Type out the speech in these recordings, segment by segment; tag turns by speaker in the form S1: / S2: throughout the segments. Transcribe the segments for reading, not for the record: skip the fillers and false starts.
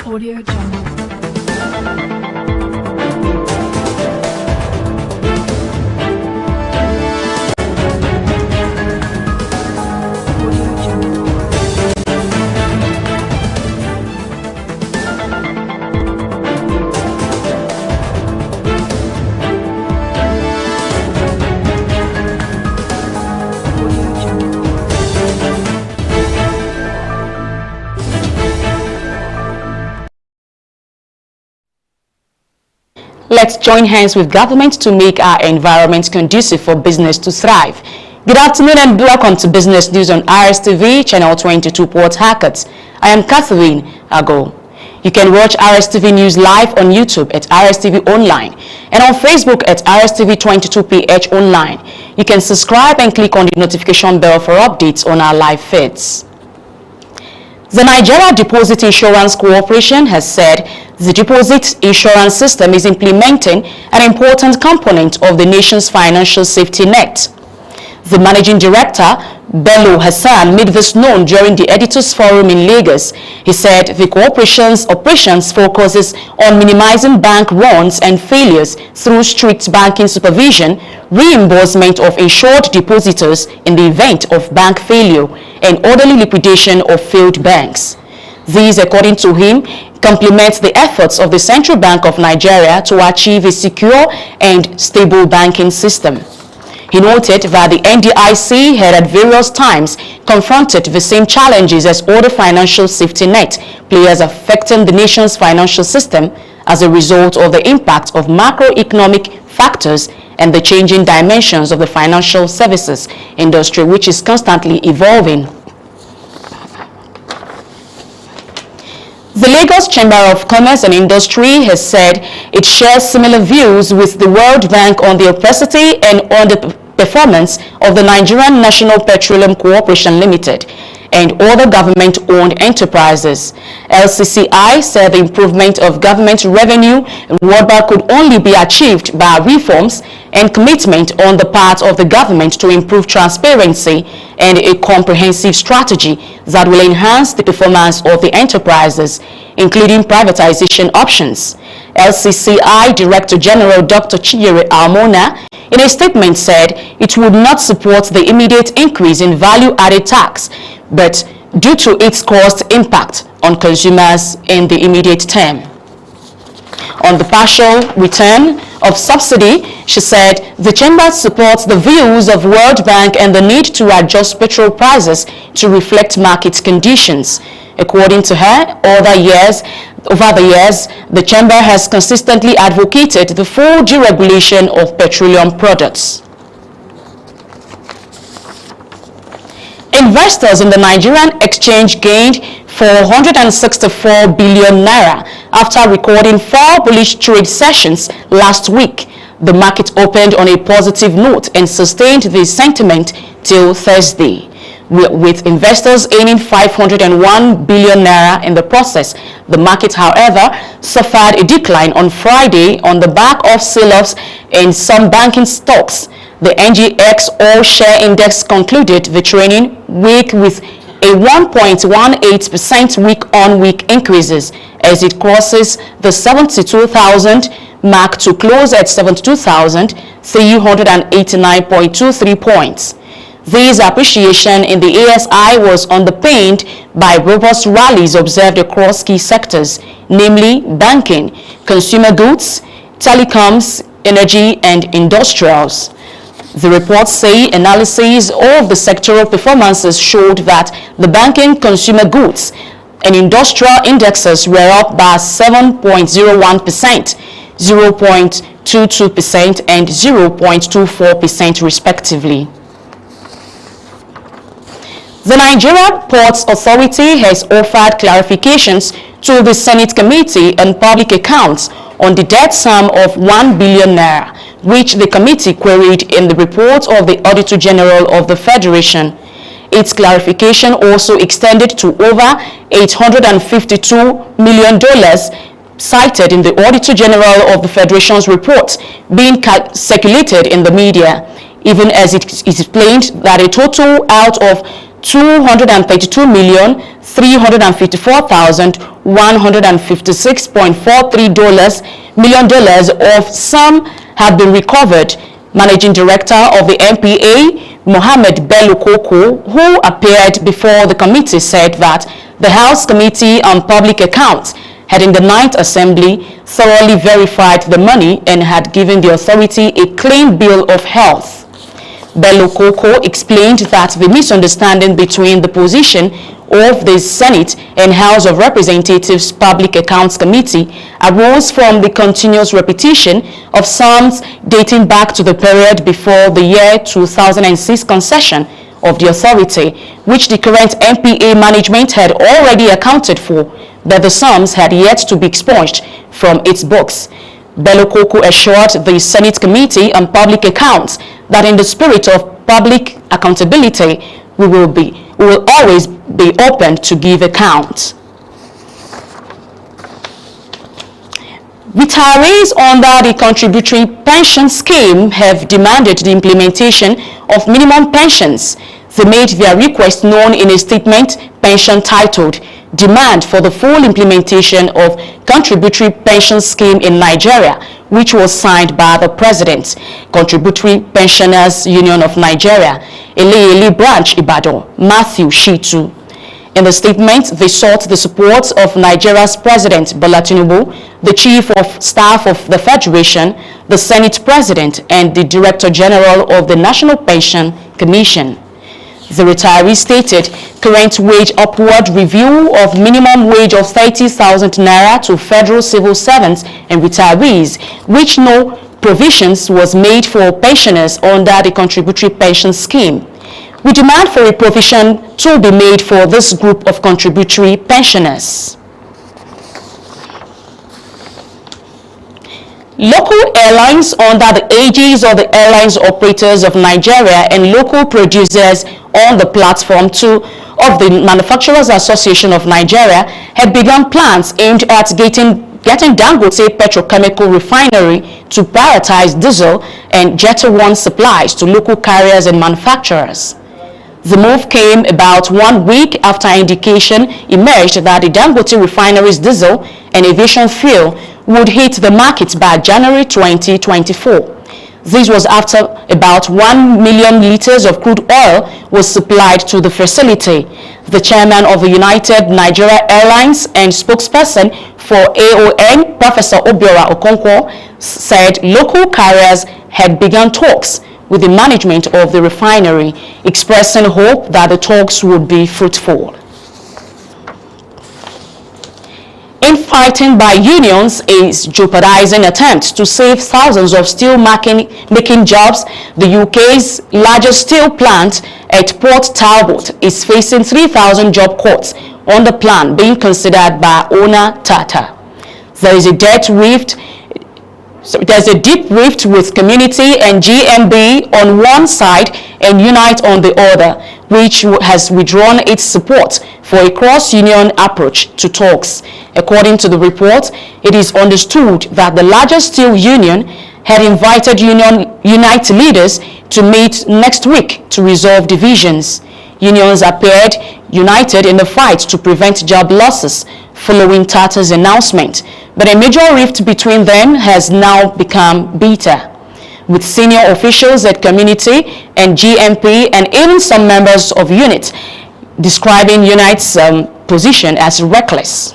S1: Audio Jungle.
S2: Let's join hands with government to make our environment conducive for business to thrive. Good afternoon and welcome to Business News on Rstv, Channel 22 Port Harcourt. I am Catherine Ago. You can watch Rstv News live on YouTube at Rstv Online and on Facebook at Rstv22PH Online. You can subscribe and click on the notification bell for updates on our live feeds. The Nigeria Deposit Insurance Corporation has said the deposit insurance system is implementing an important component of the nation's financial safety net. The managing director, Bello Hassan, made this known during the Editors Forum in Lagos. He said the corporation's operations focuses on minimizing bank runs and failures through strict banking supervision, reimbursement of insured depositors in the event of bank failure, and orderly liquidation of failed banks. These, according to him, complement the efforts of the Central Bank of Nigeria to achieve a secure and stable banking system. He noted that the NDIC had at various times confronted the same challenges as other financial safety net players affecting the nation's financial system as a result of the impact of macroeconomic factors and the changing dimensions of the financial services industry, which is constantly evolving. The Lagos Chamber of Commerce and Industry has said it shares similar views with the World Bank on the opacity and on the performance of the Nigerian National Petroleum Corporation Limited and other government-owned enterprises. LCCI said the improvement of government revenue in World Bank could only be achieved by reforms and commitment on the part of the government to improve transparency and a comprehensive strategy that will enhance the performance of the enterprises, including privatization options. LCCI Director General Dr. Chiyere Almona, in a statement, said it would not support the immediate increase in value-added tax, but due to its cost impact on consumers in the immediate term. On the partial return of subsidy, she said the chamber supports the views of World Bank and the need to adjust petrol prices to reflect market conditions. According to her, over the years, the chamber has consistently advocated the full deregulation of petroleum products. Investors in the Nigerian exchange gained 464 billion naira after recording 4 bullish trade sessions last week. The market opened on a positive note and sustained the sentiment till Thursday, with investors aiming 501 billion naira in the process. The market, however, suffered a decline on Friday on the back of sell-offs in some banking stocks. The NGX All-Share Index concluded the trading week with a 1.18% week-on-week increases as it crosses the 72,000 mark to close at 72,389.23 points. This appreciation in the ASI was underpinned by robust rallies observed across key sectors, namely banking, consumer goods, telecoms, energy, and industrials. The reports say analyses of the sectoral performances showed that the banking, consumer goods, and industrial indexes were up by 7.01%, 0.22%, and 0.24% respectively. The Nigeria Ports Authority has offered clarifications to the Senate Committee on Public Accounts on the debt sum of 1 billion naira, which the committee queried in the report of the Auditor General of the Federation. Its clarification also extended to over $852 million cited in the Auditor General of the Federation's report being circulated in the media, even as it is explained that a total out of $252,354,156.43 million of some have been recovered. Managing Director of the MPA, Mohammed Bello Koko, who appeared before the committee, said that the House Committee on Public Accounts heading the 9th Assembly thoroughly verified the money and had given the authority a clean bill of health. Bello Koko explained that the misunderstanding between the position of the Senate and House of Representatives Public Accounts Committee arose from the continuous repetition of sums dating back to the period before the year 2006 concession of the authority, which the current MPA management had already accounted for, but the sums had yet to be expunged from its books. Bello Koko assured the Senate Committee on Public Accounts that in the spirit of public accountability, we will always be open to give account. Retirees under the contributory pension scheme have demanded the implementation of minimum pensions. They made their request known in a statement pension titled Demand for the Full Implementation of Contributory Pension Scheme in Nigeria, which was signed by the President, Contributory Pensioners Union of Nigeria, Ele Branch Ibadan, Matthew Shitu. In the statement, they sought the support of Nigeria's President Bola Tinubu, the Chief of Staff of the Federation, the Senate President, and the Director General of the National Pension Commission. The retiree stated current wage upward review of minimum wage of 30,000 naira to federal civil servants and retirees, which no provisions was made for pensioners under the contributory pension scheme. We demand for a provision to be made for this group of contributory pensioners. Local airlines under the aegis of the Airlines Operators of Nigeria and local producers on the platform of the Manufacturers Association of Nigeria had begun plans aimed at getting Dangote Petrochemical Refinery to prioritize diesel and Jet A1 supplies to local carriers and manufacturers. The move came about 1 week after indication emerged that the Dangote Refinery's diesel and aviation fuel would hit the market by January 2024. This was after about 1 million liters of crude oil was supplied to the facility. The chairman of the United Nigeria Airlines and spokesperson for AON, Professor Obiora Okonkwo, said local carriers had begun talks with the management of the refinery, expressing hope that the talks would be fruitful. Infighting by unions is jeopardizing attempts to save thousands of steel making jobs. The UK's largest steel plant at Port Talbot is facing 3,000 job cuts on the plan being considered by owner Tata. There's a deep rift with community and GMB on one side and Unite on the other, which has withdrawn its support for a cross-union approach to talks. According to the report, it is understood that the largest steel union had invited Unite leaders to meet next week to resolve divisions. Unions appeared united in the fight to prevent job losses following Tata's announcement, but a major rift between them has now become bitter, with senior officials at Community and GMP and even some members of UNIT describing Unite's position as reckless.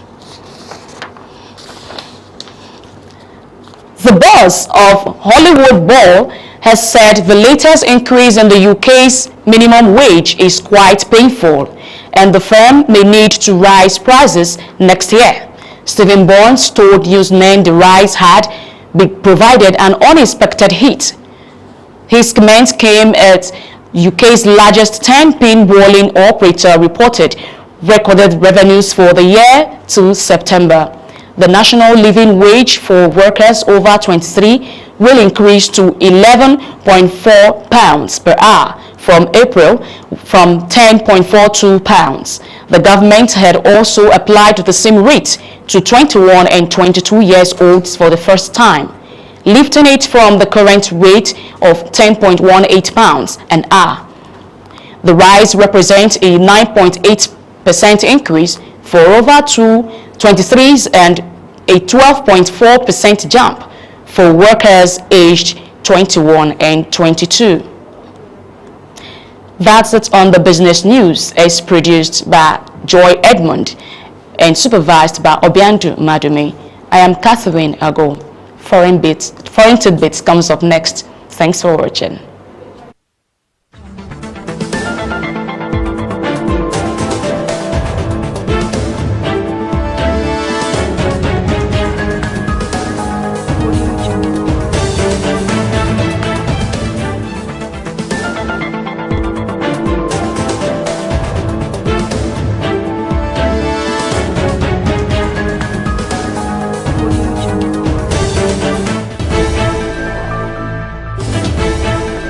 S2: The boss of Hollywood Bowl has said the latest increase in the UK's minimum wage is quite painful, and the firm may need to raise prices next year. Stephen Burns told Newsman the rise had provided an unexpected hit. His comments came as UK's largest 10-pin bowling operator reported recorded revenues for the year to September. The national living wage for workers over 23 will increase to £11.4 per hour from April from £10.42. The government had also applied the same rate to 21 and 22 years olds for the first time, lifting it from the current rate of £10.18 an hour. The rise represents a 9.8% increase for over 23s and a 12.4% jump for workers aged 21 and 22. That's it on the business news. It's produced by Joy Edmund and supervised by Obiandu Madumi. I am Catherine Ago. Foreign Tidbits comes up next. Thanks for watching.